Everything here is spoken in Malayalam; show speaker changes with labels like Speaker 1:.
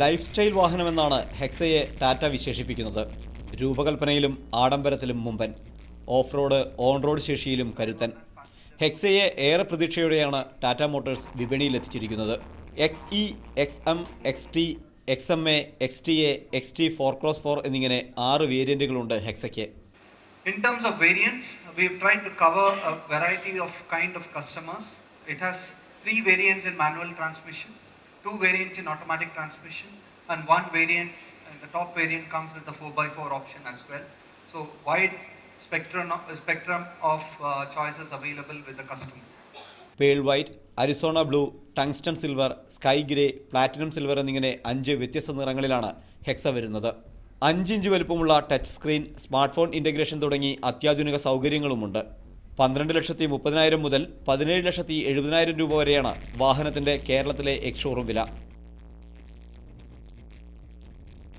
Speaker 1: ലൈഫ് സ്റ്റൈൽ വാഹനമെന്നാണ് ഹെക്സയെ ടാറ്റ വിശേഷിപ്പിക്കുന്നത്. രൂപകൽപ്പനയിലും ആഡംബരത്തിലും മുമ്പൻ, ഓഫ് റോഡ് ഓൺ റോഡ് ശേഷിയിലും കരുത്തൻ. ഹെക്സയെ ഏറെ പ്രതീക്ഷയോടെയാണ് ടാറ്റ മോട്ടോഴ്സ് വിപണിയിലെത്തിച്ചിരിക്കുന്നത്. XE, XM, XT, XMA, XTA, XT 4x4 എന്നിങ്ങനെ 6 വേരിയന്റുകളുണ്ട് ഹെക്സയ്ക്ക്.
Speaker 2: In terms of variants, we've tried to cover a variety of kind of customers. It has 3 variants in manual transmission, 2 variants in automatic transmission, and 1 variant, and the top variant comes with the 4x4 option as well. So wide spectrum of choices available with the customer.
Speaker 1: Pearl white, Arizona blue, tungsten silver, sky grey, platinum silver എന്നിങ്ങനെ 5 വ്യത്യസ്ത നിറങ്ങളിലാണ് ഹെക്സ വരുന്നത്. 5 ഇഞ്ച് വലുപ്പമുള്ള touch screen, smart phone integration തുടങ്ങി അത്യാധുനിക സൗകര്യങ്ങളുമുണ്ട്. 12,30,000 മുതൽ 17,70,000 രൂപ വരെയാണ് വാഹനത്തിൻ്റെ കേരളത്തിലെ എക്സ് ഷോറൂം വില.